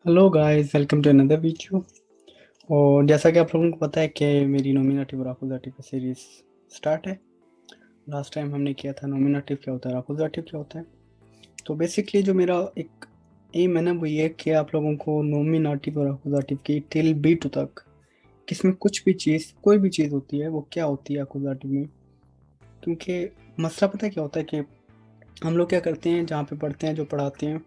Hello guys, welcome to another video. और जैसा कि आप लोगों को पता है कि मेरी नॉमिनेटिव और अकुजेटिव की सीरीज स्टार्ट है। लास्ट टाइम हमने किया था नॉमिनेटिव क्या होता है, अकुजेटिव क्या होता है। तो बेसिकली जो मेरा एक एम है ना, वो ये है कि आप लोगों को नॉमिनेटिव और अकुजेटिव की टिल B2 तक किसमें कुछ भी चीज़, कोई भी चीज़ होती है वो क्या होती है अकुजेटिव में। क्योंकि मसला पता है क्या होता है कि हम लोग क्या करते हैं, जहाँ पे पढ़ते हैं, जो पढ़ाते हैं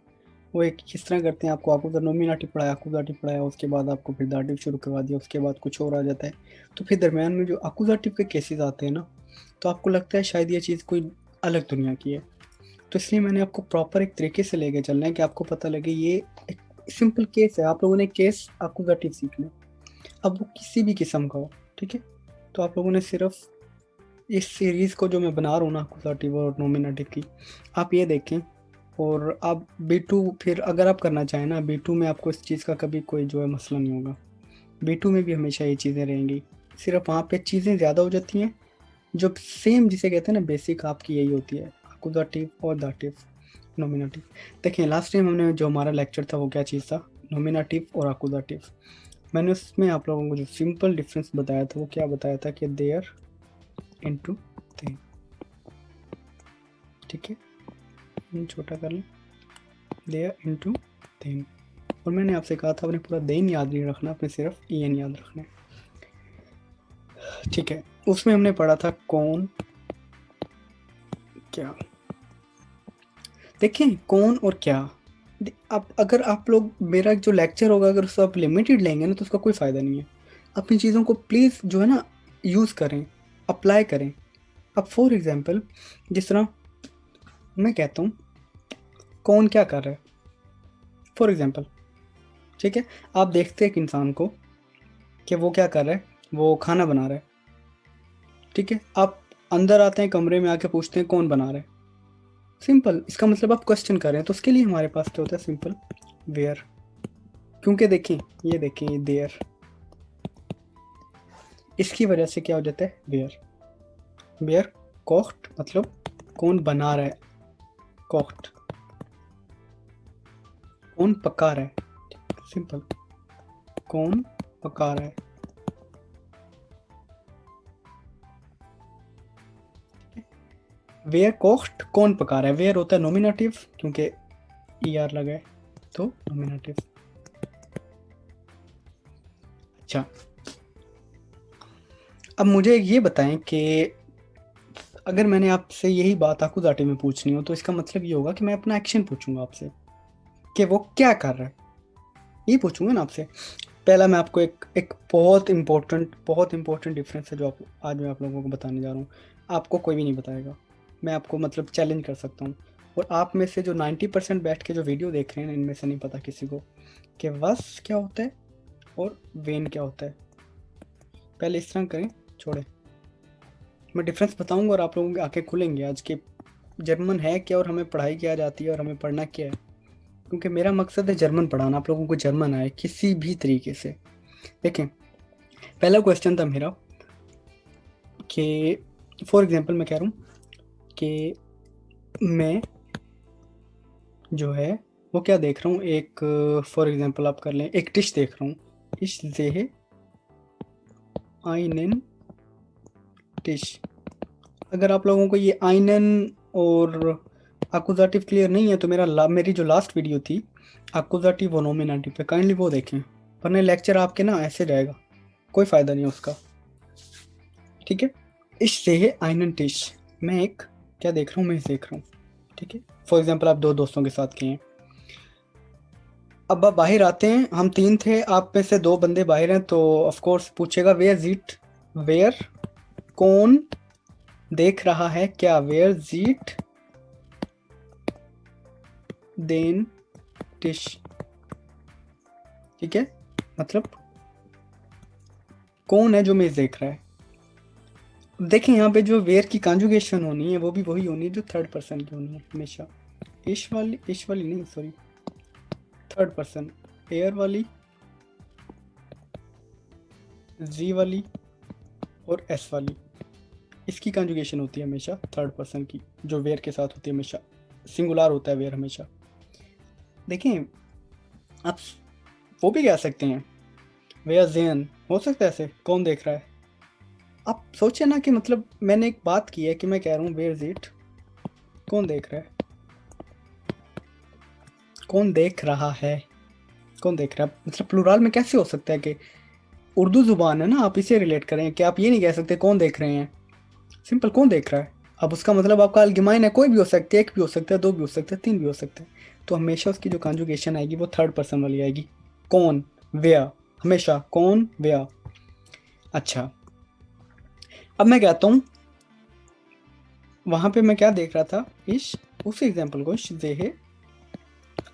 वो एक किस तरह करते हैं, आपको आपको नोमिनेटिव पढ़ाया, अकुजेटिव पढ़ाया, उसके बाद आपको फिर दाटिव शुरू करवा दिया, उसके बाद कुछ और आ जाता है। तो फिर दरमियान में जो अकुजेटिव के केसेस आते हैं ना, तो आपको लगता है शायद ये चीज़ कोई अलग दुनिया की है। तो इसलिए मैंने आपको प्रॉपर एक तरीके से लेके चलना है कि आपको पता लगे ये एक सिंपल केस है। आप लोगों ने केस अकुजेटिव सीखना है, अब वो किसी भी किस्म का हो, ठीक है। तो आप लोगों ने सिर्फ इस सीरीज़ को जो मैं बना रहा हूँ ना, अकुजेटिव और नोमिनेटिव की, आप ये देखें। और आप B2 फिर अगर आप करना चाहें ना, B2 में आपको इस चीज़ का कभी कोई जो है मसला नहीं होगा। B2 में भी हमेशा ये चीज़ें रहेंगी, सिर्फ वहाँ पे चीज़ें ज़्यादा हो जाती हैं। जो सेम जिसे कहते हैं ना, बेसिक आपकी यही होती है, अकुजेटिव और दाटिव, नॉमिनेटिव। देखिए लास्ट टाइम हमने जो हमारा लेक्चर था वो क्या चीज़ था, नॉमिनेटिव और अकुजेटिव। मैंने उसमें आप लोगों को जो सिंपल डिफरेंस बताया था वो क्या बताया था कि देयर इनटू थे, ठीक है, छोटा कर लें, देयर इनटू देन। और मैंने आपसे कहा था अपने पूरा देन याद नहीं रखना, अपने सिर्फ EN याद रखना है, ठीक है। उसमें हमने पढ़ा था कौन क्या। देखें कौन और क्या, अब अगर आप लोग मेरा जो लेक्चर होगा अगर उसको आप लिमिटेड लेंगे ना तो उसका कोई फ़ायदा नहीं है। अपनी चीज़ों को प्लीज़ जो है ना यूज़ करें, अप्लाई करें। अब फॉर एग्ज़ाम्पल जिस तरह मैं कहता हूँ कौन क्या कर रहा है, फॉर एग्ज़ाम्पल, ठीक है। आप देखते हैं एक इंसान को कि वो क्या कर रहा है, वो खाना बना रहा है, ठीक है। आप अंदर आते हैं, कमरे में आके पूछते हैं कौन बना रहा है, सिंपल। इसका मतलब आप क्वेश्चन कर रहे हैं, तो उसके लिए हमारे पास क्या होता है, सिंपल वेयर। क्योंकि देखिए ये देखिए देयर, इसकी वजह से क्या हो जाता है वेयर। वेयर कोक्ड मतलब कौन बना रहा है, कोक्ड कौन पका रहा है, सिंपल कौन पका रहा है। वेयर कोक्ड कौन पका रहा है, वेयर होता है नॉमिनेटिव क्योंकि ER लगा है, तो नॉमिनेटिव। अच्छा, अब मुझे ये बताएं कि अगर मैंने आपसे यही बात आकुजाटी में पूछनी हो तो इसका मतलब ये होगा कि मैं अपना एक्शन पूछूंगा आपसे कि वो क्या कर रहा है, ये पूछूंगा ना आपसे। पहला मैं आपको एक एक बहुत इंपॉर्टेंट डिफरेंस है जो आप आज मैं आप लोगों को बताने जा रहा हूँ। आपको कोई भी नहीं बताएगा, मैं आपको मतलब चैलेंज कर सकता हूँ। और आप में से जो 90% बैठ के जो वीडियो देख रहे हैं इनमें से नहीं पता किसी को कि वस क्या होता है और वेन क्या होता है। पहले इस तरह करें, छोड़े, मैं डिफरेंस बताऊंगा और आप लोगों की आंखें खुलेंगी आज के जर्मन है क्या और हमें पढ़ाई क्या जाती है और हमें पढ़ना क्या है। क्योंकि मेरा मकसद है जर्मन पढ़ाना, आप लोगों को जर्मन आए किसी भी तरीके से। देखें पहला क्वेश्चन था मेरा कि फॉर एग्जांपल मैं कह रहा हूँ कि मैं जो है वो क्या देख रहा हूँ, एक फॉर एग्जांपल आप कर लें, एक डिश देख रहा हूँ, इश जेहे आइनन डिश। अगर आप लोगों को ये आइनन और अकुजाटिव क्लियर नहीं है तो मेरी जो लास्ट वीडियो थी अकुजाटिव और नोमिनेटिव पे, काइंडली वो देखें, वरना लेक्चर आपके ना ऐसे जाएगा, कोई फ़ायदा नहीं उसका, ठीक है। इश से है आइनन टिश, मैं एक क्या देख रहा हूँ, मैं देख रहा हूँ, ठीक है। फॉर एग्जाम्पल आप दो दोस्तों के साथ किए हैं, अब आप बाहर आते हैं, हम तीन थे, आप में से दो बंदे बाहर हैं, तो ऑफ कोर्स पूछेगा वेयर जीट, वेयर कौन देख रहा है क्या, वेयर जीट देन डिश, ठीक है। मतलब कौन है जो मेज देख रहा है। देखें यहाँ पे जो वेयर की कॉन्जुगेशन होनी है वो भी वही होनी है जो थर्ड पर्सन की होनी है हमेशा। इश वाली नहीं, सॉरी, थर्ड पर्सन, एयर वाली, जी वाली और एस वाली, इसकी कॉन्जुगेशन होती है हमेशा थर्ड पर्सन की, जो वेयर के साथ होती है हमेशा, सिंगुलर होता है वेयर हमेशा। देखें आप वो भी कह सकते हैं। वेयर जेन हो सकता है ऐसे, कौन देख रहा है। आप सोचे ना कि मतलब मैंने एक बात की है कि मैं कह रहा हूँ वेयर इट, कौन देख रहा है, कौन देख रहा है, कौन देख रहा है, मतलब प्लूरल में कैसे हो सकता है कि उर्दू जुबान है ना, आप इसे रिलेट करें कि आप ये नहीं कह सकते कौन देख रहे हैं, सिंपल कौन देख रहा है। अब उसका मतलब आपका अलगिमाइन है, कोई भी हो सकता है, एक भी हो सकता है, दो भी हो सकता है, तीन भी हो सकता है। तो हमेशा उसकी जो कॉन्जुगेशन आएगी वो थर्ड पर्सन वाली आएगी, कौन, वेयर, हमेशा कौन वेयर। अच्छा, अब मैं कहता हूँ वहां पे मैं क्या देख रहा था, इस उस एग्जाम्पल को जेहे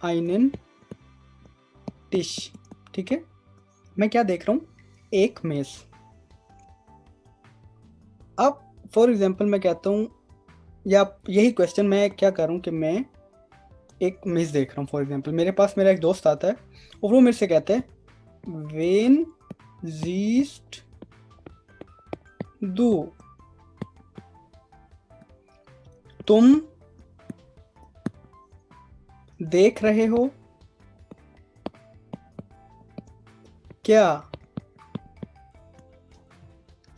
आइनन टिश, ठीक है, मैं क्या देख रहा हूँ, एक मेज। अब फॉर एग्जाम्पल मैं कहता हूँ, या यही क्वेश्चन मैं क्या कर रहा हूँ कि मैं एक मेज देख रहा हूँ। फॉर एग्जाम्पल मेरे पास मेरा एक दोस्त आता है और वो मेरे से कहता है वेन जीस्ट दू, तुम देख रहे हो क्या,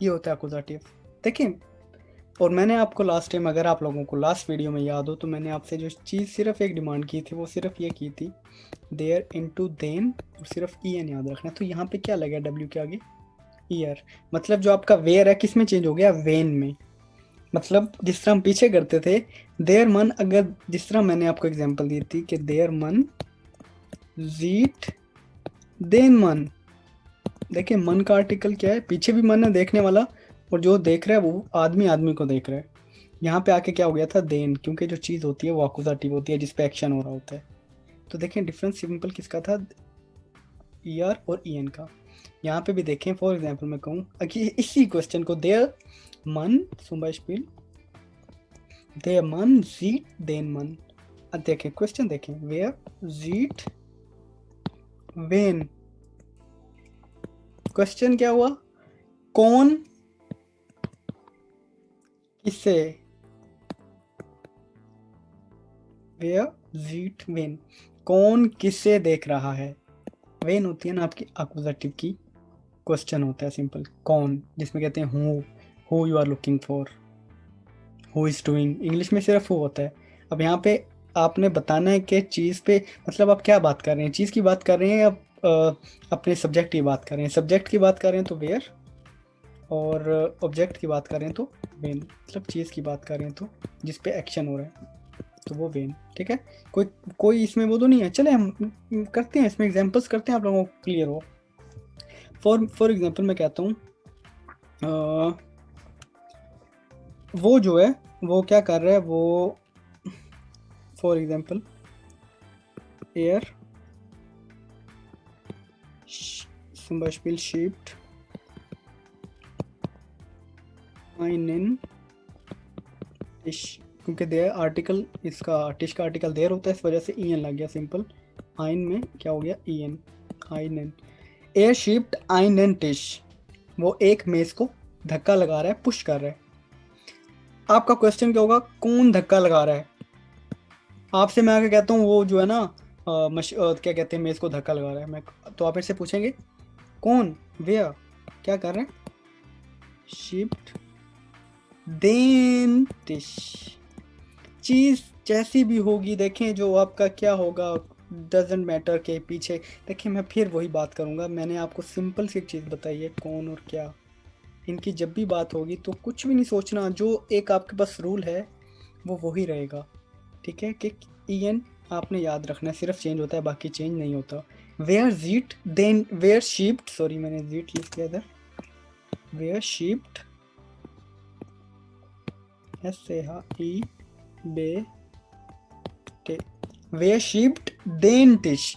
ये होता है अकुजाटिव। देखिए, और मैंने आपको लास्ट टाइम, अगर आप लोगों को लास्ट वीडियो में याद हो, तो मैंने आपसे जो चीज़ सिर्फ एक डिमांड की थी वो सिर्फ ये की थी, देयर इनटू देन, और सिर्फ ई एन याद रखना। तो यहाँ पे क्या लगा डब्ल्यू के आगे, ईयर, मतलब जो आपका वेयर है किस में चेंज हो गया, वेन में। मतलब जिस तरह हम पीछे करते थे देयर मन, अगर जिस तरह मैंने आपको एग्जांपल दी थी कि देयर मन जीट देन मन, देखिए मन का आर्टिकल क्या है, पीछे भी मन है देखने वाला, और जो देख रहा है वो आदमी आदमी को देख रहा है। यहाँ पे आके क्या हो गया था, देन, क्योंकि जो चीज़ होती है वो अकुजाटिव होती है जिसपे एक्शन हो रहा होता है। तो देखें डिफरेंस सिंपल किसका था, ई आर और ई एन का। यहाँ पे भी देखें, फॉर एग्जाम्पल मैं कहूँ इसी क्वेश्चन को, देयर मन zum Beispiel, der Mann sieht den Mann। अब देखें क्वेश्चन, देखें wer sieht wen, क्वेश्चन क्या हुआ, कौन किसे, wer sieht wen, कौन किसे देख रहा है। वेन होती है ना आपकी अक्यूजेटिव की, क्वेश्चन होता है सिंपल, कौन, जिसमें कहते हैं who you are looking for, who is doing, English में सिर्फ हु होता है। अब यहाँ पे आपने बताना है कि चीज़ पे, मतलब आप क्या बात कर रहे हैं, चीज़ की बात कर रहे हैं या अपने सब्जेक्ट की बात कर रहे हैं। सब्जेक्ट की बात कर रहे हैं तो वेयर, और ऑब्जेक्ट की बात कर रहे हैं तो वेन, मतलब चीज़ की बात कर रहे हैं तो जिस पे एक्शन हो रहा है तो वो वेन, ठीक है। कोई कोई इसमें वो तो नहीं है। चले हम करते हैं इसमें एग्जांपल्स करते हैं, आप लोगों को क्लियर हो। फॉर एग्जांपल मैं कहता हूँ वो जो है वो क्या कर रहा है, वो for example air zum Beispiel schiebt einen Tisch, क्योंकि देयर आर्टिकल, इसका टिश का आर्टिकल देयर होता है, इस वजह से ई एन लग गया सिंपल। आइन में क्या हो गया, ई एन, आइनन। एयर शिफ्ट आइनन टिश, वो एक मेज को धक्का लगा रहा है, पुश कर रहा है। आपका क्वेश्चन क्या होगा, कौन धक्का लगा रहा है। आपसे मैं आके कहता हूँ वो जो है ना क्या कहते हैं, मेज को धक्का लगा रहा है, मैं तो आप इससे पूछेंगे कौन, वेयर, क्या कर रहे हैं, शिफ्ट देन टिश। चीज़ जैसी भी होगी, देखें जो आपका क्या होगा, डजेंट मैटर के पीछे। देखिए मैं फिर वही बात करूँगा, मैंने आपको सिंपल सी चीज़ बताई है, कौन और क्या, इनकी जब भी बात होगी तो कुछ भी नहीं सोचना, जो एक आपके पास रूल है वो वही रहेगा, ठीक है। कि ई एन आपने याद रखना है, सिर्फ चेंज होता है, बाकी चेंज नहीं होता। वेयर जीट देन वेयर शिफ्ट, सॉरी मैंने जीट लिख किया था, वेयर शिफ्ट एस ए ई बे टे, वेयर शिफ्ट देन टिश,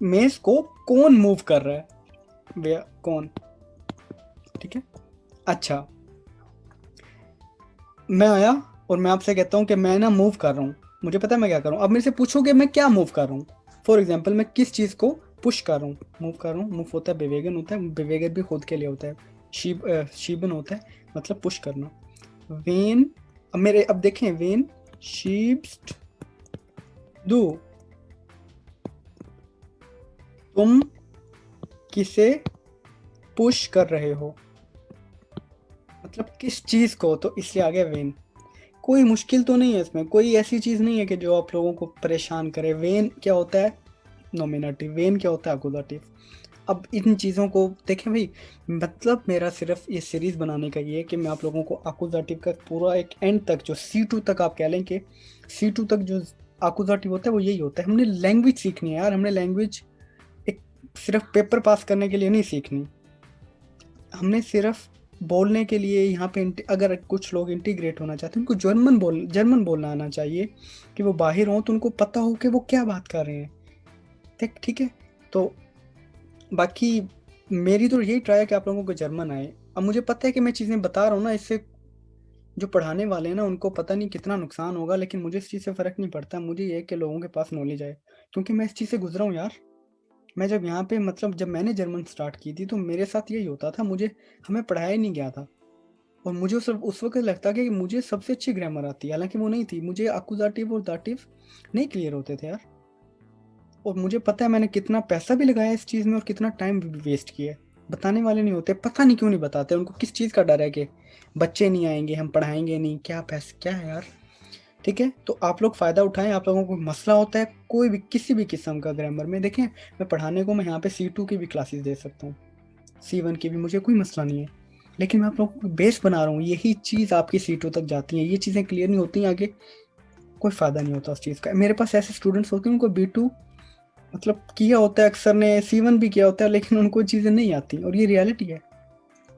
मेज को कौन मूव कर रहा है, वेयर कौन, ठीक है। अच्छा, मैं आया और मैं आपसे कहता हूँ कि मैं ना मूव कर रहा हूँ, मुझे पता है मैं क्या कर रहा हूँ। अब मेरे से पूछोगे मैं क्या मूव कर रहा हूँ, फॉर एग्जाम्पल मैं किस चीज़ को पुश कर रहा हूँ, मूव कर रहा हूँ। मूव होता है बेवेगन, होता है बेवेगन भी खुद के लिए होता है, शीबन होता है मतलब पुश करना। वेन, अब मेरे, अब देखें वेन शीब्स डू, तुम किसे पुश कर रहे हो, मतलब किस चीज को, तो इसलिए आ गया वेन। कोई मुश्किल तो नहीं है इसमें, कोई ऐसी चीज नहीं है कि जो आप लोगों को परेशान करे। वेन क्या होता है, नॉमिनेटिव। वेन क्या होता है, अकुजाटिव। अब इन चीज़ों को देखें भाई, मतलब मेरा सिर्फ ये सीरीज़ बनाने का ये है कि मैं आप लोगों को अकुजाटिव का पूरा एक एंड तक, जो C2 तक आप कह लें कि C2 तक जो अकुजाटिव होता है वो यही होता है। हमने लैंग्वेज सीखनी है यार, हमने लैंग्वेज एक सिर्फ पेपर पास करने के लिए नहीं सीखनी, हमने सिर्फ बोलने के लिए यहाँ पे अगर कुछ लोग इंटीग्रेट होना चाहते हैं उनको जर्मन बोलना आना चाहिए, कि वो बाहर हों तो उनको पता हो कि वो क्या बात कर रहे हैं। ठीक है। तो बाकी मेरी तो यही ट्राई है कि आप लोगों को जर्मन आए। अब मुझे पता है कि मैं चीज़ें बता रहा हूँ ना, इससे जो पढ़ाने वाले हैं ना उनको पता नहीं कितना नुकसान होगा, लेकिन मुझे इस चीज़ से फ़र्क नहीं पड़ता। मुझे ये है कि लोगों के पास नॉलेज आए, क्योंकि मैं इस चीज़ से गुजरा हूँ यार। मैं जब यहाँ पे मतलब जब मैंने जर्मन स्टार्ट की थी तो मेरे साथ यही होता था, मुझे हमें पढ़ाया ही नहीं गया था। और मुझे उस वक्त लगता कि मुझे सबसे अच्छी ग्रामर आती है, हालांकि वो नहीं थी। मुझे अकुजाटिव और दाटिव नहीं क्लियर होते थे यार। और मुझे पता है मैंने कितना पैसा भी लगाया इस चीज़ में और कितना टाइम भी वेस्ट किया है। बताने वाले नहीं होते, पता नहीं क्यों नहीं बताते। उनको किस चीज़ का डर है कि बच्चे नहीं आएंगे, हम पढ़ाएंगे नहीं, क्या पैसा क्या है यार। ठीक है, तो आप लोग फ़ायदा उठाएं। आप लोगों को मसला होता है कोई भी किसी भी किस्म का ग्रामर में, देखें मैं पढ़ाने को मैं यहाँ पे C2 की भी क्लासेस दे सकता हूँ, C1 की भी, मुझे कोई मसला नहीं है। लेकिन मैं आप लोगों को बेस बना रहा हूँ, यही चीज़ आपकी C2 तक जाती है। ये चीज़ें क्लियर नहीं होती आगे कोई फ़ायदा नहीं होता उस चीज़ का। मेरे पास ऐसे स्टूडेंट्स होते हैं उनको B2 मतलब किया होता है, अक्सर ने C1 भी किया होता है, लेकिन उनको चीज़ें नहीं आती, और ये रियलिटी है।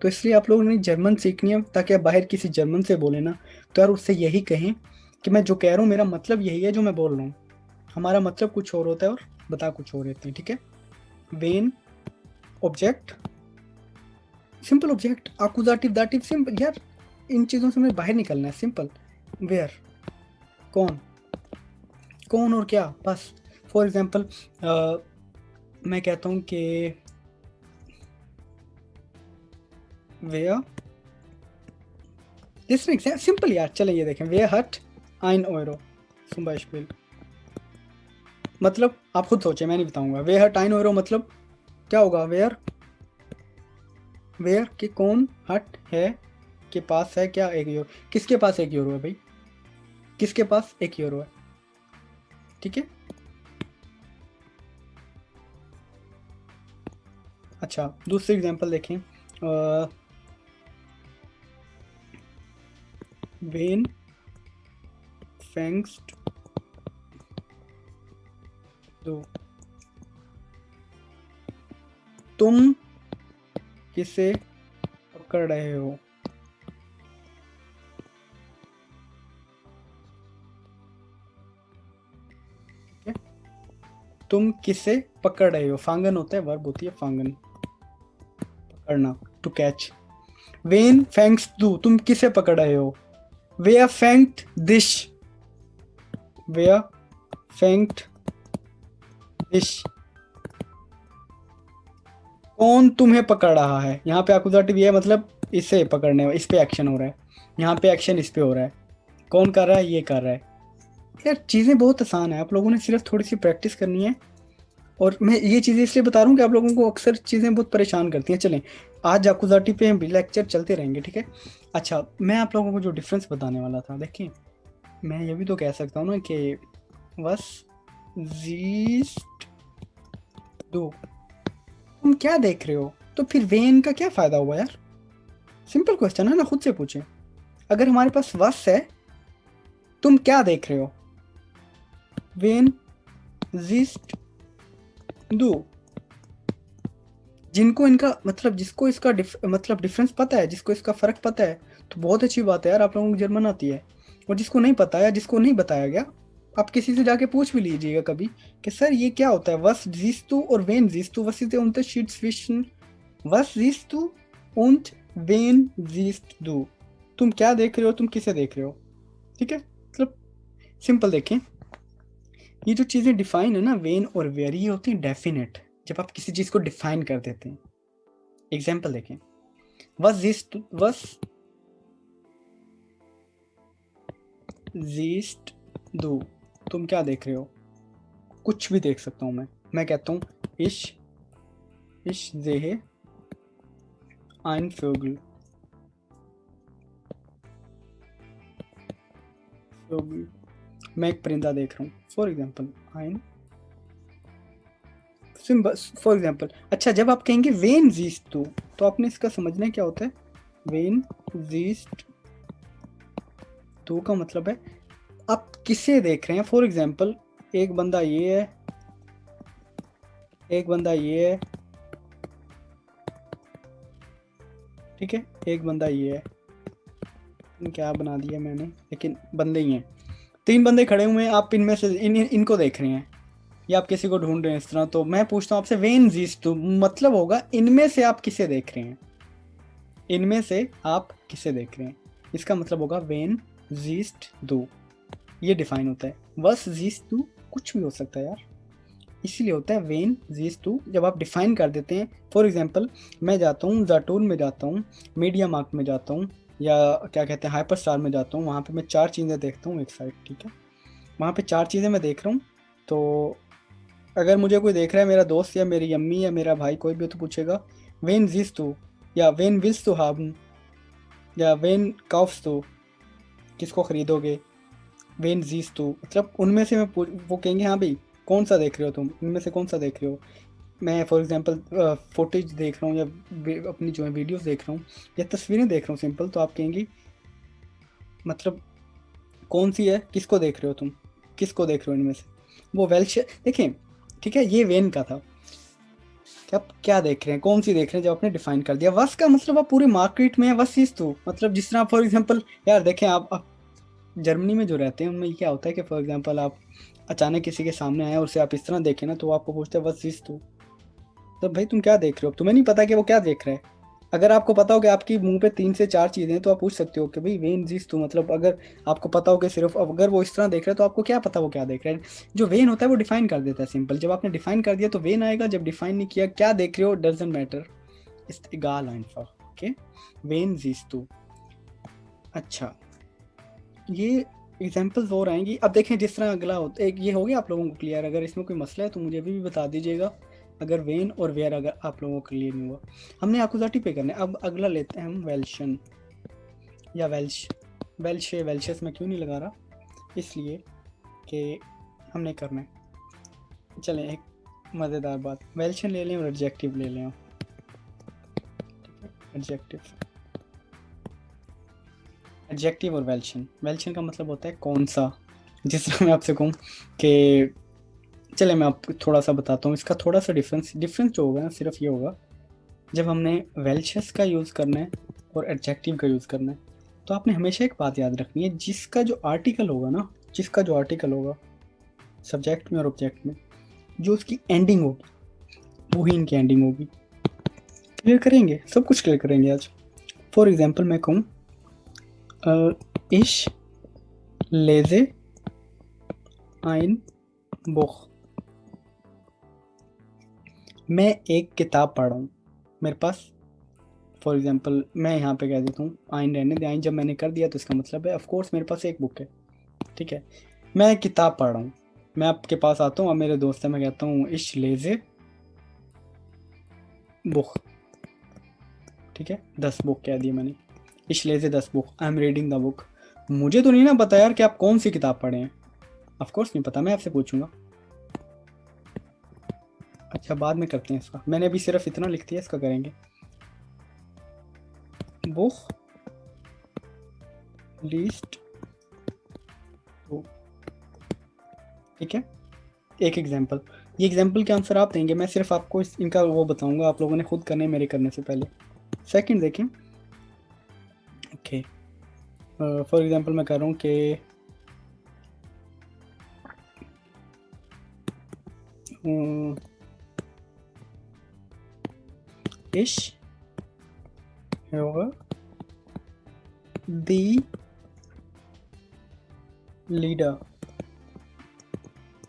तो इसलिए आप लोगों ने जर्मन सीखनी है, ताकि आप बाहर किसी जर्मन से बोले ना तो यार उससे यही कहें कि मैं जो कह रहा हूँ मेरा मतलब यही है जो मैं बोल रहा हूँ। हमारा मतलब कुछ और होता है और बता कुछ और रहते हैं। ठीक है, वेन, ऑब्जेक्ट, सिंपल ऑब्जेक्ट, अकुजाटिव दाटिव, सिंपल यार। इन चीज़ों से हमें बाहर निकलना है, सिंपल। वेयर, कौन, कौन और क्या, बस। फॉर एग्जाम्पल मैं कहता हूँ कि where, this makes sense, simple यार। चलें ये देखें, वेयर हट 1 Euro zum Beispiel। मतलब आप खुद सोचें, मैं नहीं बताऊंगा। वेयर हट 1 Euro मतलब क्या होगा। वेयर, वेयर के कौन, हट है के पास है क्या 1 यूरो। किसके पास 1 यूरो है भाई, किसके पास 1 यूरो है। ठीक है, अच्छा दूसरी एग्जांपल देखें। वेन फैंग्स्ट दो, तुम किसे पकड़ रहे हो। ठीक है? तुम किसे पकड़ रहे हो, फांगन होता है, वर्ब होती है फांगन, पकड़ना, टू कैच। वेन फैंग्स दू, तुम किसे पकड़ रहे हो। वेयर फैंग्ड दिश, वेयर फैंग्ड दिश, कौन तुम्हें पकड़ रहा है। यहाँ पे एक्यूजेटिव ये मतलब इसे पकड़ने, इस पे एक्शन हो रहा है, यहाँ पे एक्शन इस पे हो रहा है। कौन कर रहा है, ये कर रहा है। यार चीज़ें बहुत आसान है, आप लोगों ने सिर्फ थोड़ी सी प्रैक्टिस करनी है। और मैं ये चीज़ें इसलिए बता रहा हूँ कि आप लोगों को अक्सर चीज़ें बहुत परेशान करती हैं। चलें आज एक्यूजेटिव पे हम लेक्चर चलते रहेंगे, ठीक है। अच्छा मैं आप लोगों को जो डिफरेंस बताने वाला था, देखिए मैं ये भी तो कह सकता हूँ ना कि बस जीस्ट दो, तुम क्या देख रहे हो, तो फिर वेन का क्या फ़ायदा हुआ यार। सिंपल क्वेश्चन है ना, खुद से पूछें। अगर हमारे पास वस है, तुम क्या देख रहे हो, वेन जिस्ट दो। जिनको इनका मतलब, जिसको इसका मतलब डिफरेंस पता है, जिसको इसका फ़र्क पता है, तो बहुत अच्छी बात है यार, आप लोगों को जर्मन आती है। और जिसको नहीं पता है, जिसको नहीं बताया गया, आप किसी से जाके पूछ भी लीजिएगा कभी कि सर ये क्या होता है, वस जीस्तु और वेन जीस्तु, वस इज unterschied zwischen वस जीस्तु und वेन जीस्ट दू। तुम क्या देख रहे हो, तुम किसे देख रहे हो। ठीक है, मतलब सिंपल देखें, ये जो चीज़ें डिफाइन है ना, वेन और वेयर, ये होती है डेफिनेट, जब आप किसी चीज़ को डिफाइन कर देते हैं। एग्जाम्पल देखें, वस जीस्ट दो, तुम क्या देख रहे हो, कुछ भी देख सकता हूँ मैं कहता हूँ इश Ich sehe ein Vögel. Vögel. मैं एक परिंदा देख रहा हूँ। For example ein for example. अच्छा, जब आप कहेंगे वेन जीस्ट तो आपने इसका समझना क्या होता है। वेन जीस्ट का मतलब है आप किसे देख रहे हैं। फॉर एग्जाम्पल एक बंदा ये है, एक बंदा ये है, ठीक है, एक बंदा ये है, क्या बना दिया मैंने, लेकिन बंदे ही हैं। 3 बंदे खड़े हुए हैं, आप इनमें से इनको देख रहे हैं या आप किसी को ढूंढ रहे हैं इस तरह। तो मैं पूछता हूँ आपसे वेन जीस्ट मतलब होगा इनमें से आप किसे देख रहे हैं, इनमें से आप किसे देख रहे हैं, इसका मतलब होगा वेन जीस्ट दो। ये डिफाइन होता है। वस जीस्ट दू कुछ भी हो सकता है यार, इसीलिए होता है वेन जीस्ट टू जब आप डिफाइन कर देते हैं। फॉर एग्जांपल मैं जाता हूँ ज़ाटून में जाता हूँ, मीडिया मार्ट में जाता हूँ, या क्या कहते हैं हाइपर स्टार में जाता हूँ, वहाँ पे मैं 4 चीज़ें देखता हूँ एक साइड, ठीक है, वहाँ पे 4 चीज़ें मैं देख रहा हूँ। तो अगर मुझे कोई देख रहा है, मेरा दोस्त या मेरी अम्मी या मेरा भाई कोई भी, तो पूछेगा वेन जीस्ट टू, या वेन विल्स टू haben, या वेन काउफ्स टू, किसको खरीदोगे, वेन जीस्ट टू मतलब उनमें से मैं वो कहेंगे हाँ भाई कौन सा देख रहे हो तुम, इनमें से कौन सा देख रहे हो। मैं फॉर एग्जांपल फुटेज देख रहा हूँ या अपनी जो है वीडियोस देख रहा हूँ या तस्वीरें देख रहा हूँ सिंपल, तो आप कहेंगी मतलब कौन सी है, किसको देख रहे हो तुम, किसको देख रहे हो इनमें से। वो वेल्श देखें, ठीक है, ये वेन का था कि आप क्या देख रहे हैं, कौन सी देख रहे हैं, जब आपने डिफाइन कर दिया। वस का मतलब आप पूरी मार्केट में है, वस चीज़ तो मतलब जिस तरह फॉर एग्जांपल यार देखें आप जर्मनी में जो रहते हैं उनमें क्या होता है कि फॉर एग्जांपल आप अचानक किसी के सामने आए और उसे आप इस तरह देखें ना, तो वो आपको पूछते हैं वस चीज़ तो भाई तुम क्या देख रहे हो, तुम्हें नहीं पता कि वो क्या देख रहा है। अगर आपको पता हो कि आपकी मुंह पे 3 से 4 चीज़ें हैं, तो आप पूछ सकते हो कि भाई वेन जीस तो मतलब अगर आपको पता हो कि सिर्फ अगर वो इस तरह देख रहा है तो आपको क्या पता वो क्या देख रहा है। जो वेन होता है वो डिफाइन कर देता है सिंपल। जब आपने डिफाइन कर दिया तो वेन आएगा, जब डिफाइन नहीं किया क्या देख रहे हो doesn't matter, ist egal einfach, okay. When जीस तो अच्छा, ये एग्जाम्पल्स और आएंगी। अब देखें जिस तरह अगला होता है, एक ये हो गया आप लोगों को क्लियर। अगर इसमें कोई मसला है तो मुझे भी बता दीजिएगा, अगर वेन और वेयर अगर आप लोगों को क्लियर नहीं हुआ। हमने आकुजाटी पे करना है। अब अगला लेते हैं हम वेल्शन या वेल्श। वेल्शेस में क्यों नहीं लगा रहा, इसलिए कि हमने करना है। चलें एक मज़ेदार बात, वेल्शन ले लें और एडजेक्टिव ले लें। एडजेक्टिव, एडजेक्टिव और वेल्शन का मतलब होता है कौन सा। जिस तरह मैं आपसे कहूँ कि चले मैं आपको थोड़ा सा बताता हूँ इसका थोड़ा सा डिफरेंस जो होगा ना सिर्फ ये होगा, जब हमने वेल्शेस का यूज़ करना है और एडजेक्टिव का यूज़ करना है, तो आपने हमेशा एक बात याद रखनी है, जिसका जो आर्टिकल होगा ना, जिसका जो आर्टिकल होगा सब्जेक्ट में और ऑब्जेक्ट में, जो उसकी एंडिंग होगी वही इनकी एंडिंग होगी। क्लियर करेंगे, सब कुछ क्लियर करेंगे आज। फॉर एग्जाम्पल मैं कहूँ इश लेजे आइन बुख, मैं एक किताब पढ़ रहा हूँ, मेरे पास फॉर एग्जांपल मैं यहाँ पे कह देता हूँ आइन रहने दे, आइन जब मैंने कर दिया तो इसका मतलब है ऑफ कोर्स मेरे पास एक बुक है, ठीक है, मैं एक किताब पढ़ रहा हूँ। मैं आपके पास आता हूँ और मेरे दोस्त है, मैं कहता हूँ इश लेजे बुक, ठीक है, 10 बुक कह दिए मैंने, इश लेजे 10 book, I am reading the book. मुझे तो नहीं ना पता यार कि आप कौन सी किताब पढ़े हैं, ऑफ कोर्स नहीं पता, मैं आपसे पूछूंगा। अच्छा बाद में करते हैं इसका, मैंने अभी सिर्फ इतना लिख दिया, इसका करेंगे बुक लिस्ट, ठीक है। एक एग्जाम्पल, ये एग्जाम्पल के आंसर आप देंगे, मैं सिर्फ आपको इनका वो बताऊंगा, आप लोगों ने खुद करने मेरे करने से पहले। सेकंड देखें, ओके, फॉर एग्जांपल मैं कह रहा हूँ कि इश होगा दी लीडर,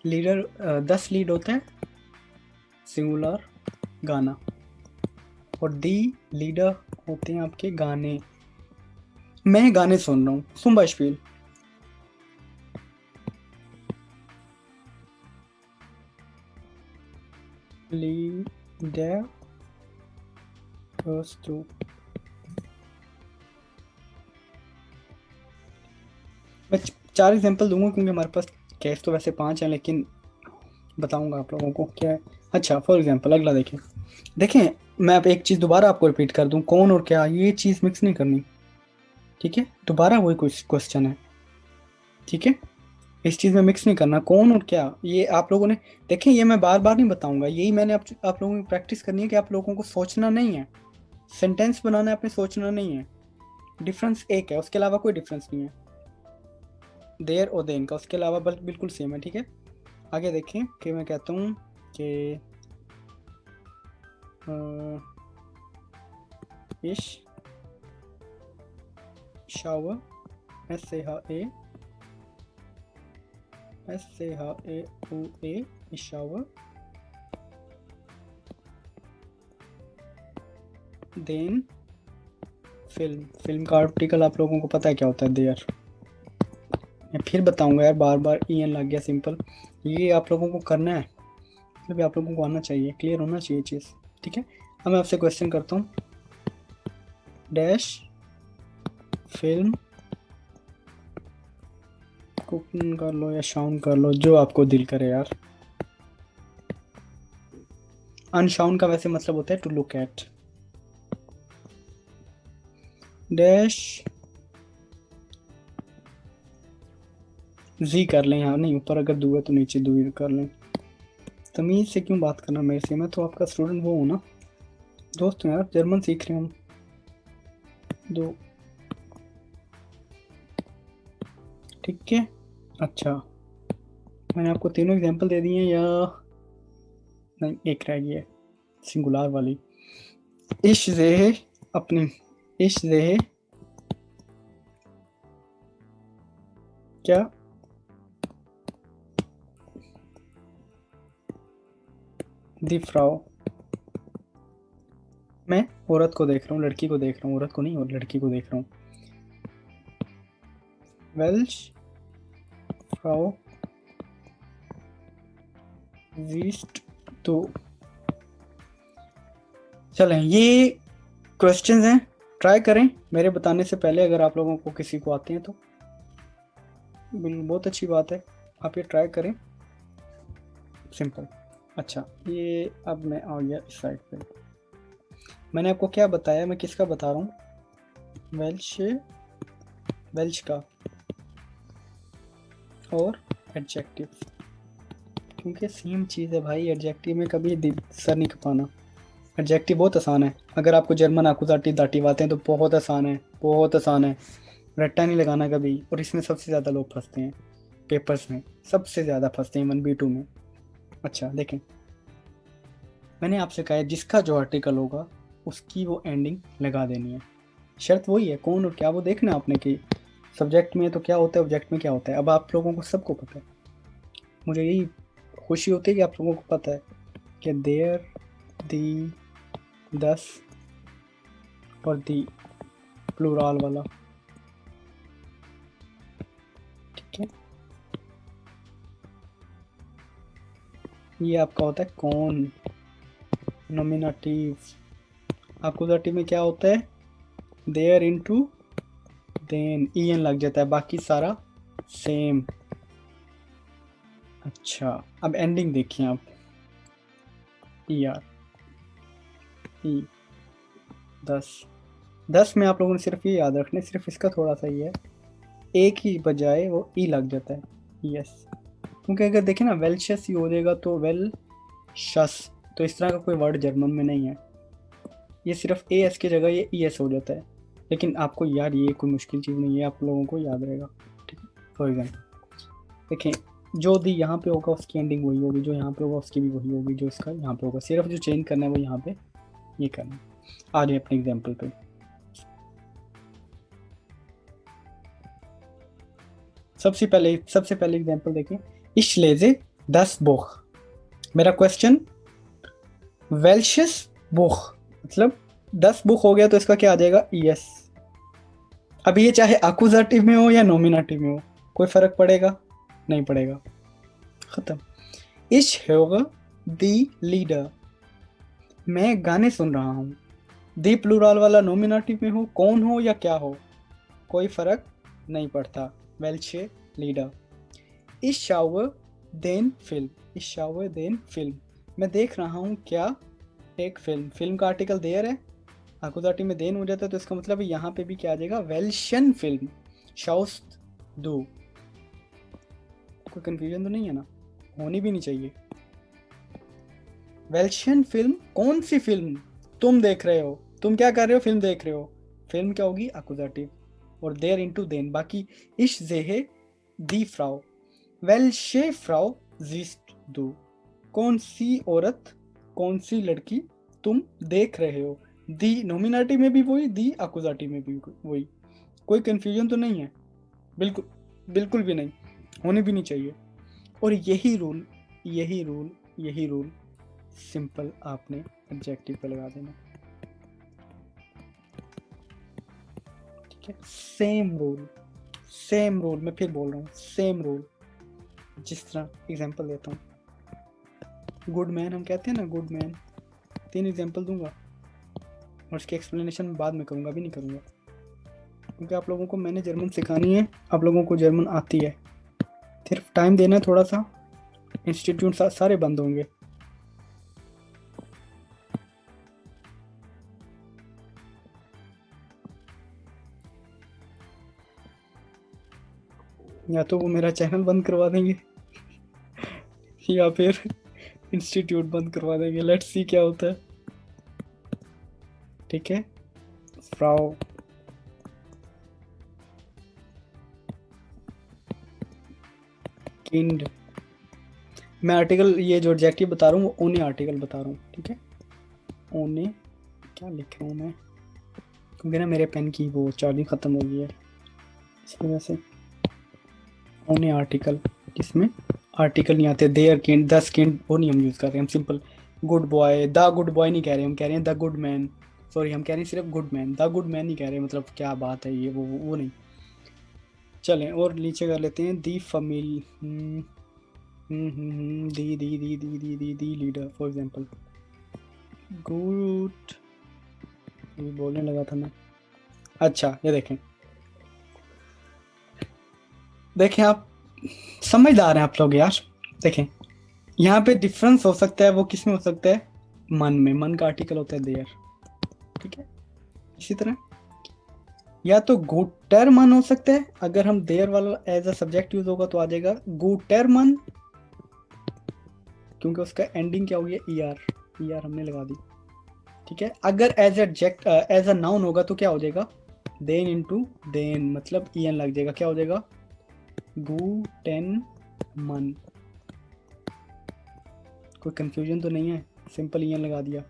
लीडर 10 लीड होते हैं सिंगुलर गाना, और दी लीडर होते हैं आपके गाने। मैं गाने सुन रहा हूँ, zum Beispiel leader goes through. मैं 4 एग्जांपल दूंगा क्योंकि हमारे पास केस तो वैसे 5 हैं, लेकिन बताऊंगा आप लोगों को क्या है। अच्छा, फॉर एग्जांपल अगला देखें, मैं अब एक चीज़ दोबारा आपको रिपीट कर दूं, कौन और क्या, ये चीज़ मिक्स नहीं करनी, ठीक है। दोबारा वही कुछ क्वेश्चन है, ठीक है। इस चीज़ में मिक्स नहीं करना, कौन और क्या, ये आप लोगों ने देखें, ये मैं बार बार नहीं बताऊंगा, यही मैंने आप लोगों की प्रैक्टिस करनी है कि आप लोगों को सोचना नहीं है, सेंटेंस बनाना है, आपने सोचना नहीं है। डिफरेंस एक है, उसके अलावा कोई डिफरेंस नहीं है, देयर और देन का, उसके अलावा बिल्कुल सेम है, ठीक है। आगे देखें कि मैं कहता हूँ कि इश shower SHAWER shower, then film का आर्टिकल आप लोगों को पता है क्या होता है, देयर। मैं फिर बताऊंगा यार, बार बार EN लग गया, सिंपल, ये आप लोगों को करना है, मतलब आप लोगों को आना चाहिए, क्लियर होना चाहिए चीज़, ठीक है। अब मैं आपसे क्वेश्चन करता हूँ, डैश फिल्म कुकिंग कर लो या शाउन कर लो, जो आपको दिल करे यार। अनशाउन का वैसे मतलब होता है टू लुक एट। डैश जी कर लें, यहाँ नहीं, ऊपर अगर दू है तो नीचे दू कर लें। तमीज़ से क्यों बात करना मेरे से, मैं तो आपका स्टूडेंट वो हूँ ना, दोस्त हूँ यार, जर्मन सीख रहे हैं हम। दो, ठीक है। अच्छा, मैंने आपको तीनों एग्जांपल दे दिए या नहीं, एक रह गई है सिंगुलर वाली। इश ज़ेह अपनी, इश ज़ेह क्या, दी फ्राउ, मैं औरत को देख रहा हूँ, लड़की को देख रहा हूँ, औरत को नहीं, और लड़की को देख रहा हूँ। वेल्श फ्राउ वीस्ट तो, चलें, ये क्वेश्चंस हैं, ट्राई करें मेरे बताने से पहले, अगर आप लोगों को किसी को आते हैं तो बिल्कुल बहुत अच्छी बात है, आप ये ट्राई करें, सिंपल। अच्छा, ये अब मैं आ गया इस साइड पे, मैंने आपको क्या बताया, मैं किसका बता रहा हूँ, वेल्श का और एडजेक्टिव, क्योंकि सेम चीज़ है भाई, एडजेक्टिव में कभी सर नहीं खपाना। एडजेक्टिव बहुत आसान है, अगर आपको जर्मन आकुजाटिव दाटिव आते हैं तो बहुत आसान है, बहुत आसान है, रट्टा नहीं लगाना कभी। और इसमें सबसे ज़्यादा लोग फंसते हैं, पेपर्स में सबसे ज़्यादा फंसते हैं, 1B2 में। अच्छा देखें, मैंने आपसे कहा है जिसका जो आर्टिकल होगा उसकी वो एंडिंग लगा देनी है, शर्त वही है, कौन और क्या, वो देखना आपने कि सब्जेक्ट में तो क्या होता है, ऑब्जेक्ट में क्या होता है। अब आप लोगों को सबको पता है, मुझे यही खुशी होती है कि आप लोगों को पता है कि देयर, दी, दस और दी प्लूरल वाला, ठीक है। ये आपका होता है कौन, नॉमिनेटिव। अकुजाटिव में क्या होता है, देयर इनटू देन, EN लग जाता है, बाकी सारा सेम। अच्छा, अब एंडिंग देखिए आप, ER, ई, 10 में आप लोगों ने सिर्फ ये याद रखना है, सिर्फ इसका थोड़ा सा ही है, एक ही बजाय वो ई लग जाता है, यस, क्योंकि अगर देखें ना वेल्शस ही हो जाएगा तो वेल शस, तो इस तरह का कोई वर्ड जर्मन में नहीं है, ये सिर्फ AS की जगह ये ES हो जाता है। लेकिन आपको यार ये कोई मुश्किल चीज़ नहीं है, आप लोगों को याद रहेगा, ठीक है। फॉर एग्जाम्पल देखें, जो दी यहाँ पे होगा उसकी एंडिंग वही होगी, जो यहाँ पे होगा उसकी भी वही होगी, जो इसका यहाँ पे होगा, सिर्फ जो चेंज करना है वो यहाँ पे ये करना है। आ जाए अपने एग्जाम्पल पे, सबसे पहले एग्जाम्पल देखें, इश लेजे 10 बुख, मेरा क्वेश्चन वेल्शस बुख, मतलब 10 बुक हो गया तो इसका क्या आ जाएगा, ES। अब ये चाहे अकुजाटिव में हो या नॉमिनेटिव में हो, कोई फर्क पड़ेगा नहीं पड़ेगा, खत्म। इश होगा दी लीडर, मैं गाने सुन रहा हूँ, दी प्लूरल वाला नोमिनेटिव में हो, कौन हो या क्या हो, कोई फर्क नहीं पड़ता। वेल्शे लीडर। इस शावर देन फिल्म, इस शावर देन फिल्म, मैं देख रहा हूँ क्या एक फिल्म। फिल्म का आर्टिकल देयर है, आकुजाटी में देन हो जाता है, तो इसका मतलब यहाँ पे भी क्या आ जाएगा, वेल्शन फिल्म, शाउस्ट दो। कोई कंफ्यूजन तो नहीं है ना, होनी भी नहीं चाहिए। वेल्शन फिल्म, कौन सी फिल्म तुम देख रहे हो, तुम क्या कर रहे हो, फिल्म देख रहे हो। फिल्म क्या होगी, आकुजाटिव, और देर इनटू देन। बाकी इश जेहे दी फ्राउ, वेल्शे फ्राउ जिस्ट दो, कौन सी औरत, कौन सी लड़की तुम देख रहे हो। दी नोमिनेटिव में भी वही, दी आकुजाटिव में भी वही। कोई कंफ्यूजन तो नहीं है, बिल्कुल बिल्कुल भी नहीं, होनी भी नहीं चाहिए। और यही रूल, यही रूल, यही रूल सिंपल आपने एडजेक्टिव पे लगा देना, ठीक है। सेम रूल, सेम रूल, मैं फिर बोल रहा हूँ सेम रूल। जिस तरह एग्जांपल देता हूँ, गुड मैन हम कहते हैं ना, गुड मैन, 3 एग्जांपल दूंगा और उसकी एक्सप्लेनेशन बाद में करूँगा, अभी नहीं करूँगा, क्योंकि आप लोगों को मैंने जर्मन सिखानी है, आप लोगों को जर्मन आती है, सिर्फ टाइम देना है थोड़ा सा। इंस्टीट्यूट सारे बंद होंगे। या तो वो मेरा चैनल बंद करवा देंगे या फिर इंस्टीट्यूट बंद करवा देंगे, लेट्स सी क्या होता है, ठीक है। फ्राउ किंड, मैं आर्टिकल, ये जो एडजेक्टिव बता रहा हूँ वो ओने आर्टिकल बता रहा हूँ, ठीक है। ओने, क्या लिख रहा हूँ मैं, क्योंकि ना मेरे पेन की वो चार्जिंग ख़त्म हो गई है, इस वजह से। ओने आर्टिकल, जिसमें आर्टिकल नहीं आते, देयर किंड, द किंड, वो नहीं हम यूज़ कर रहे हैं, हम simple good boy, the good boy नहीं कह रहे, हम कह रहे हैं द गुड मैन, सॉरी हम कह रहे हैं सिर्फ good man, the good man नहीं कह रहे, मतलब क्या बात है ये, वो नहीं। चलें और नीचे कर लेते हैं, दी फमील, दी लीडर, फॉर एग्जांपल गुड, ये बोलने लगा था मैं। अच्छा ये देखें, देखें आप समझदार हैं आप लोग यार। देखें यहाँ पे डिफरेंस हो सकता है, वो किस में हो सकता है, मन में, मन का आर्टिकल होता है देयर, ठीक है। इसी तरह या तो गुटर मन हो सकता है, अगर हम देयर वाला एज अ सब्जेक्ट यूज होगा तो आ जाएगा गुटर मन, क्योंकि उसका एंडिंग क्या हो गया, ईआर हमने लगा दी, ठीक है। अगर एज अ नाउन होगा तो क्या हो जाएगा, देन इनटू देन, मतलब ईएन लग जाएगा, क्या हो जाएगा, गुटेन मन। कोई कंफ्यूजन तो नहीं है, सिंपल ईएन लगा दिया,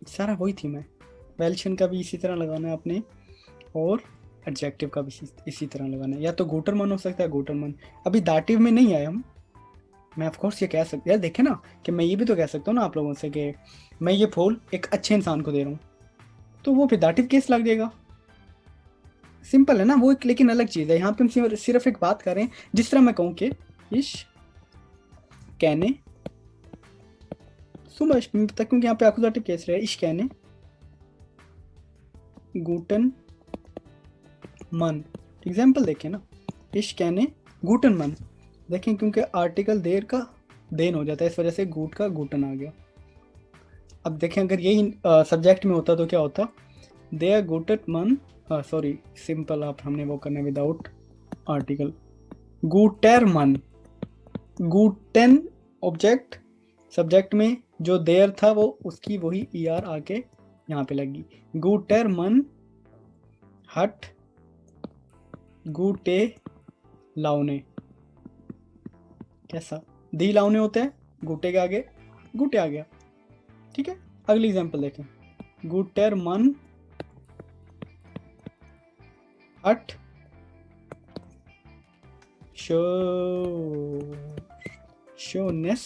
सारा वही थी। मैं वेल्शन का भी इसी तरह लगाना है आपने, और एडजेक्टिव का भी इसी तरह लगाना है। या तो गुटर मन हो सकता है, गुटर मन, अभी दाटिव में नहीं आए हम। मैं ऑफ कोर्स ये कह सकता यार, देखे ना कि मैं ये भी तो कह सकता हूँ ना आप लोगों से कि मैं ये फूल एक अच्छे इंसान को दे रहा हूँ, तो वो फिर दाटिव केस लग जाएगा, सिंपल है ना वो एक, लेकिन अलग चीज़ है। यहाँ पे हम सिर्फ एक बात कर रहे हैं, जिस तरह मैं कहूँ कि इश कहने सुबह तक, क्योंकि यहाँ पे एक्यूजेटिव केस रहे, इश कहने गुटन मन। एग्जाम्पल देखें ना, इश कहने गुटन मन, देखें क्योंकि आर्टिकल देर का देन हो जाता है, इस वजह से गुट का गुटन आ गया। अब देखें अगर यही सब्जेक्ट में होता तो क्या होता, दे गुटट मन, सॉरी सिंपल आप हमने वो करना विदाउट आर्टिकल, गुटर मन, गुटेन ऑब्जेक्ट, सब्जेक्ट में जो देर था वो उसकी वही ईआर आके यहाँ पे लगी, गुटर मन हट गुटे लाउने, कैसा, दी लाउने होता है, गुटे के आगे गुटे आ गया, ठीक है। अगली एग्जांपल देखें, गुटर मन हट शोनेस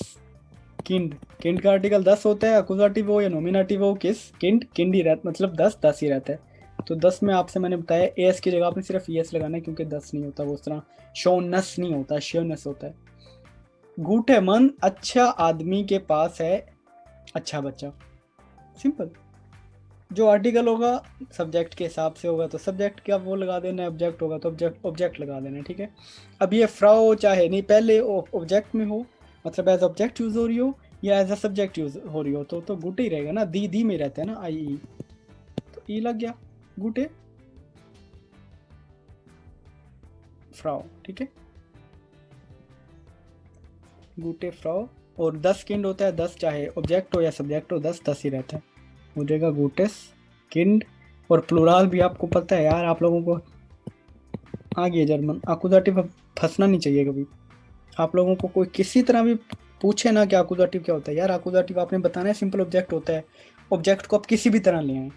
किंड, किंड का आर्टिकल 10 होता है, अकुजाटिव हो या नोमिनेटिव हो, किस किंड ही रहता, मतलब 10 ही रहता है। तो 10 में आपसे मैंने बताया एस की जगह आपने सिर्फ एस लगाना है, क्योंकि 10 नहीं होता वो उस तरह, शोनस नहीं होता, शोनस होता है। गूटे मन, अच्छा आदमी के पास है अच्छा बच्चा, सिंपल। जो आर्टिकल होगा सब्जेक्ट के हिसाब से होगा तो सब्जेक्ट का वो लगा देना, ऑब्जेक्ट होगा तो ऑब्जेक्ट लगा देना, ठीक है। अब ये फ्राउ चाहे नहीं पहले ऑब्जेक्ट में हो, मतलब एज ऑब्जेक्ट यूज हो रही हो या एज अ सब्जेक्ट यूज हो रही हो, तो गुटे ही रहेगा ना, दी में रहता है ना आई ई, तो ई लग गया गुटे फ्राउ, ठीक है, गुटे फ्राउ। और 10 किंड होता है, 10 चाहे ऑब्जेक्ट हो या सब्जेक्ट हो, 10 ही रहता है, हो जाएगा गुटेस किंड। और प्लूराल भी आपको पता है यार, आप लोगों को आ गया जर्मन, अकुजाटिव फंसना नहीं चाहिए कभी। आप लोगों को कोई किसी तरह भी पूछे ना कि अकुजाटिव क्या होता है, यार अकुजाटिव आपने बताना है सिंपल ऑब्जेक्ट होता है, ऑब्जेक्ट को आप किसी भी तरह ले आए,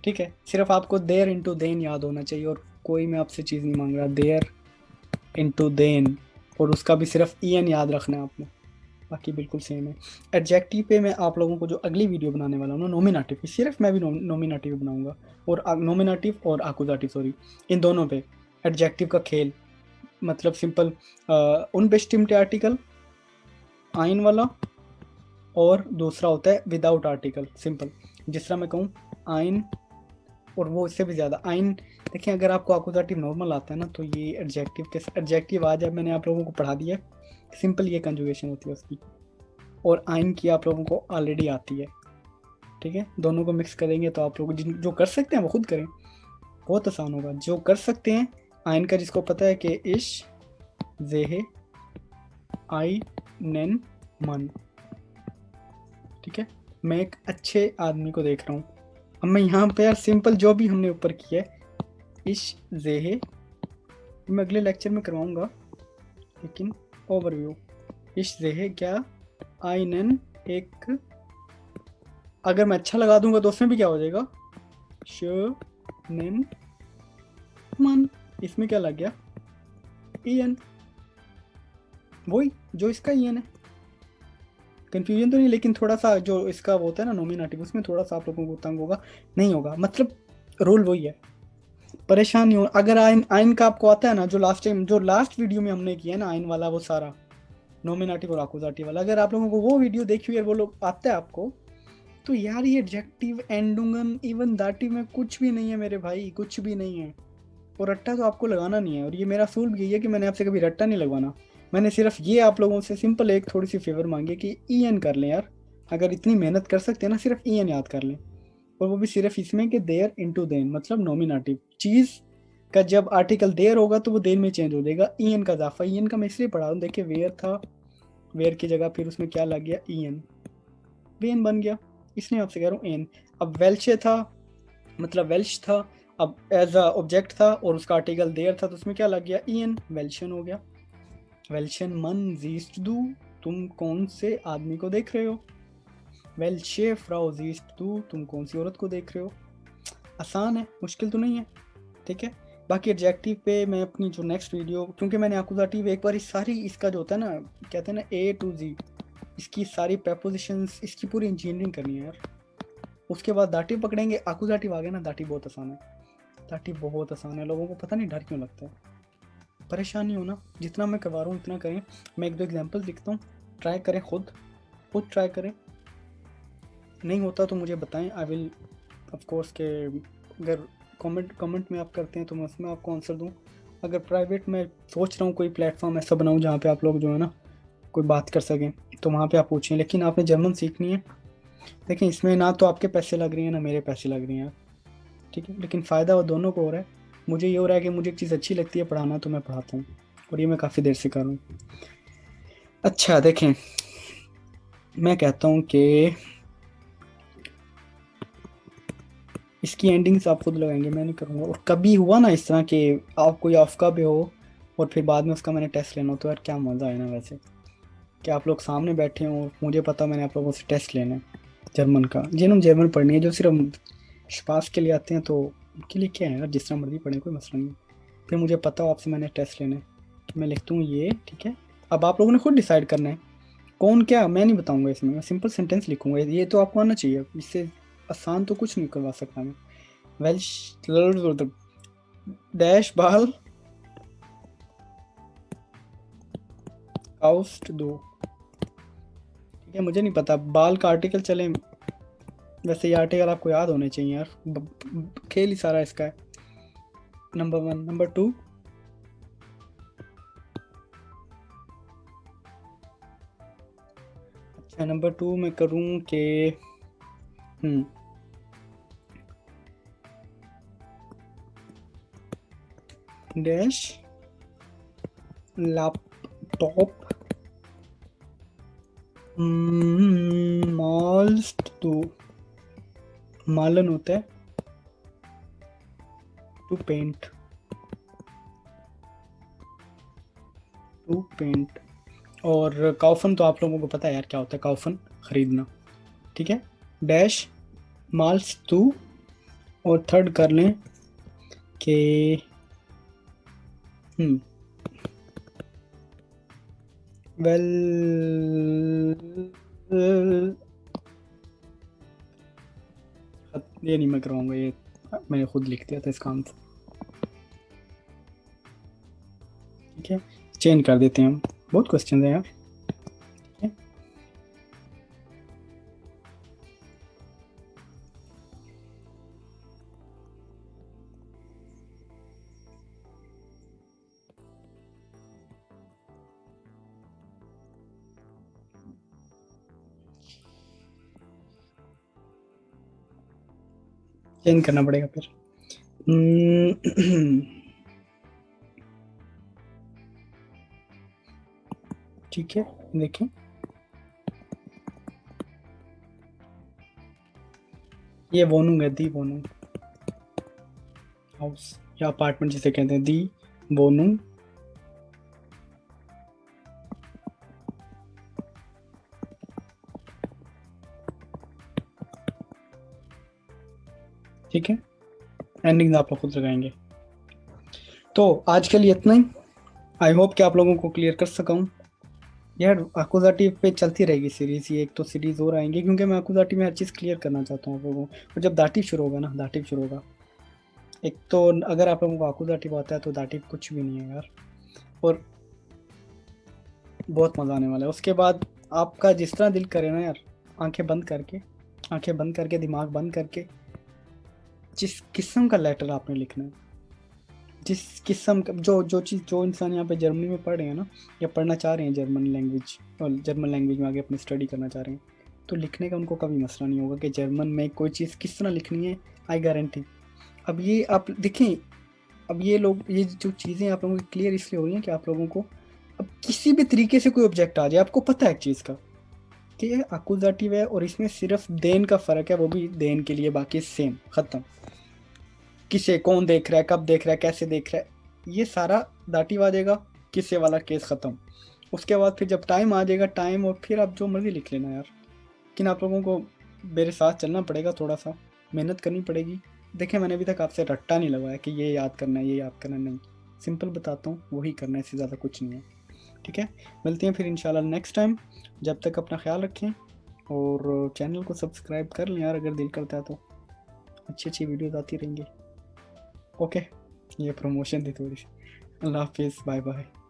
ठीक है। सिर्फ आपको देयर इनटू देन याद होना चाहिए, और कोई मैं आपसे चीज़ नहीं मांग रहा, देयर इनटू देन, और उसका भी सिर्फ ई एन याद रखना है आपने, बाकी बिल्कुल सेम है। एडजेक्टिव पे मैं आप लोगों को जो अगली वीडियो बनाने वाला हूँ ना, नोमिनेटिव की, सिर्फ मैं भी नोमिनेटिव बनाऊंगा, और नोमिनेटिव और आकुजाटिव सॉरी, इन दोनों पे एडजेक्टिव का खेल, मतलब सिंपल उनबेस्टिम्ड आर्टिकल आइन वाला, और दूसरा होता है विदाउट आर्टिकल सिंपल, जिस तरह मैं कहूँ आइन, और वो इससे भी ज़्यादा आइन। देखिए अगर आपको आकुजाटिव नॉर्मल आता है ना, तो ये एडजेक्टिव के एडजेक्टिव आ जाए, मैंने आप लोगों को पढ़ा दिया, सिंपल ये कंजुगेशन होती है उसकी, और आइन की आप लोगों को ऑलरेडी आती है, ठीक है। दोनों को मिक्स करेंगे तो आप लोग जो कर सकते हैं वो खुद करें, बहुत आसान होगा। जो कर सकते हैं आइन का, जिसको पता है कि इश जेहे आई नेन मन, ठीक है, मैं एक अच्छे आदमी को देख रहा हूँ। अब मैं यहाँ पे यार सिंपल जो भी हमने ऊपर किया है, इश जेहे, मैं अगले लेक्चर में करवाऊंगा, लेकिन ओवरव्यू, इश जेहे क्या आई नेन एक, अगर मैं अच्छा लगा दूंगा तो उसमें भी क्या हो जाएगा, श नेन मन, इसमें क्या लग गया, ई एन, वही जो इसका ई एन है। कंफ्यूजन तो नहीं, लेकिन थोड़ा सा जो इसका वो होता है ना नोमिनेटिव, उसमें थोड़ा सा आप लोगों को तंग होगा, नहीं होगा, मतलब रूल वही है, परेशान नहीं हो। अगर आइन आइन का आपको आता है ना, जो लास्ट टाइम जो लास्ट वीडियो में हमने किया है ना आइन वाला, वो सारा नोमिनेटिव और आकुजाटिव वाला, अगर आप लोगों को वो वीडियो देखी हुई है, वो लोग आता है आपको, तो यार ये एडजेक्टिव एंडुंगन इवन दाटिव में कुछ भी नहीं है मेरे भाई, कुछ भी नहीं है। और रट्टा तो आपको लगाना नहीं है, और ये मेरा असूल भी यही है कि मैंने आपसे कभी रट्टा नहीं लगवाना। मैंने सिर्फ ये आप लोगों से सिंपल एक थोड़ी सी फेवर मांगी कि ई एन कर लें यार, अगर इतनी मेहनत कर सकते हैं ना, सिर्फ ई एन याद कर लें, और वो भी सिर्फ इसमें कि देयर इनटू देन, मतलब नॉमिनेटिव चीज़ का जब आर्टिकल देयर होगा तो वो देन में चेंज हो जाएगा, ई एन का इजाफा, ई एन का मैं इसलिए पढ़ा रहा हूँ, देखिए वेयर था, वेयर की जगह फिर उसमें क्या लग गया, ई एन, वेन बन गया, इसलिए आपसे कह रहा हूँ एन। अब वेल्शे था, मतलब वेल्श था, अब एज अ ऑब्जेक्ट था और उसका आर्टिकल देयर था, तो उसमें क्या लग गया, ई एन, वेल्शन हो गया। वेल्शन मन जीस्ट दू, तुम कौन से आदमी को देख रहे हो, वेल्शे फ्राउ जीस्ट दू, तुम कौन सी औरत को देख रहे हो। आसान है, मुश्किल तो नहीं है, ठीक है। बाकी एडजेक्टिव पे मैं अपनी जो नेक्स्ट वीडियो, क्योंकि मैंने आकुजाटिव एक बार सारी इसका जो होता है ना, कहते हैं ना ए टू जी, इसकी सारी प्रपोजिशंस, इसकी पूरी इंजीनियरिंग करनी है यार। उसके बाद दाटिव पकड़ेंगे, आकुजाटिव आ गया ना, दाटिव बहुत आसान है, दाटिव बहुत आसान है, लोगों को पता नहीं डर क्यों लगता है। परेशान नहीं होना, जितना मैं करवा रहा हूँ उतना करें। मैं एक दो एग्जाम्पल लिखता हूँ, ट्राई करें, खुद ट्राई करें, नहीं होता तो मुझे बताएं, आई विल ऑफ कोर्स के, अगर कमेंट में आप करते हैं तो मैं उसमें आपको आंसर दूँ। अगर प्राइवेट में सोच रहा हूँ कोई प्लेटफॉर्म ऐसा बनाऊँ जहाँ पे आप लोग जो है ना कोई बात कर सकें, तो वहाँ पे आप पूछें, लेकिन आपने जर्मन सीखनी है। देखिए इसमें ना तो आपके पैसे लग रही हैं ना मेरे पैसे लग रही हैं, ठीक है, लेकिन फ़ायदा वो दोनों को हो रहा है। मुझे ये हो रहा है कि मुझे एक चीज़ अच्छी लगती है पढ़ाना, तो मैं पढ़ाता हूँ, और ये मैं काफ़ी देर से कर रहा हूँ। अच्छा देखें, मैं कहता हूँ कि इसकी एंडिंग्स आप खुद लगाएंगे, मैं नहीं करूँगा। और कभी हुआ ना इस तरह कि आप कोई ऑफ भी हो और फिर बाद में उसका मैंने टेस्ट लेना हो, तो यार क्या मज़ा आए ना वैसे, कि आप लोग सामने बैठे हों, मुझे पता मैंने आप लोगों से टेस्ट लेना है जर्मन का, जिन्होंने जर्मन पढ़नी है, जो सिर्फ पास के लिए आते हैं तो उनके लिए क्या है यार, जिस तरह मर्जी पढ़े, कोई मसला नहीं। फिर मुझे पता हो आपसे मैंने टेस्ट लेना है, कि मैं लिखता हूँ ये, ठीक है। अब आप लोगों ने खुद डिसाइड करना है कौन क्या, मैं नहीं बताऊंगा इसमें, मैं सिंपल सेंटेंस लिखूंगा, ये तो आपको आना चाहिए, इससे आसान तो कुछ नहीं करवा सकता मैं। वेल डैश बाल काउस्ट दो, ठीक है, मुझे नहीं पता बाल का आर्टिकल चले, वैसे ये आर्टिकल आपको याद होने चाहिए यार, खेल ही सारा इसका है। नंबर 1। नंबर 2, अच्छा नंबर 2 मैं करूँ कि डैश लैपटॉप मॉल्स टू मालन होता है टू पेंट और काउफन तो आप लोगों को पता है यार क्या होता है, काउफन खरीदना, ठीक है। डैश माल्स टू और थर्ड कर लें कि वेल ये नहीं मैं करवाऊंगा, ये मैंने खुद लिख दिया था इसका आंसर, ठीक है। चेंज कर देते हैं हम, बहुत क्वेश्चन है यार, ठीक है। चेंज करना पड़ेगा फिर। ठीक है, देखें ये वोनूंग है, दी वोनूंग हाउस या अपार्टमेंट जिसे कहते हैं, दी वोनूंग ठीक है। एंडिंग आप लोग खुद लगाएंगे। तो आज के लिए इतना ही, आई होप कि आप लोगों को क्लियर कर सका हूँ यार। अकुजाटिव पे चलती रहेगी सीरीज, ये एक तो सीरीज और आएंगे क्योंकि मैं अकुजाटिव में हर चीज़ क्लियर करना चाहता हूँ आप लोगों को। और जब दाटिव शुरू होगा ना, दाटिव शुरू होगा, एक तो अगर आप लोगों को अकुजाटिव आता है तो दाटिव कुछ भी नहीं है यार, और बहुत मज़ा आने वाला है। उसके बाद आपका जिस तरह दिल करे ना यार, आंखें बंद करके दिमाग बंद करके जिस किस्म का लेटर आपने लिखना है, जिस किस्म का जो चीज़ जो इंसान यहाँ पे जर्मनी में पढ़ रहे हैं ना, या पढ़ना चाह रहे हैं जर्मन लैंग्वेज, और जर्मन लैंग्वेज में आगे अपनी स्टडी करना चाह रहे हैं, तो लिखने का उनको कभी मसला नहीं होगा कि जर्मन में कोई चीज़ किस तरह लिखनी है। I guarantee. अब ये आप देखें, अब ये लोग, ये जो चीज़ें आप लोगों की क्लियर इसलिए हो रही हैं कि आप लोगों को अब किसी भी तरीके से कोई ऑब्जेक्ट आ जाए, आपको पता है एक चीज़ का कि ये अकुजाटिव है और इसमें सिर्फ देन का फ़र्क है, वो भी देन के लिए, बाकी सेम ख़त्म। किसे कौन देख रहा है, कब देख रहा है, कैसे देख रहा है, ये सारा दाटिव आ जाएगा, किसे वाला केस ख़त्म। उसके बाद फिर जब टाइम आ जाएगा, टाइम, और फिर आप जो मर्ज़ी लिख लेना यार। लेकिन आप लोगों को मेरे साथ चलना पड़ेगा, थोड़ा सा मेहनत करनी पड़ेगी। देखें मैंने अभी तक आपसे रट्टा नहीं लगाया कि ये याद करना है, ये याद करना नहीं, सिंपल बताता हूँ, वही करना है, इससे ज़्यादा कुछ नहीं है, ठीक है। मिलते हैं फिर इंशाल्लाह नेक्स्ट टाइम। जब तक अपना ख्याल रखें और चैनल को सब्सक्राइब कर लें यार अगर दिल करता है तो, अच्छी अच्छी वीडियोज़ आती रहेंगी। ओके, ये प्रमोशन थी थोड़ी सी। अल्लाह हाफिज़, बाय बाय।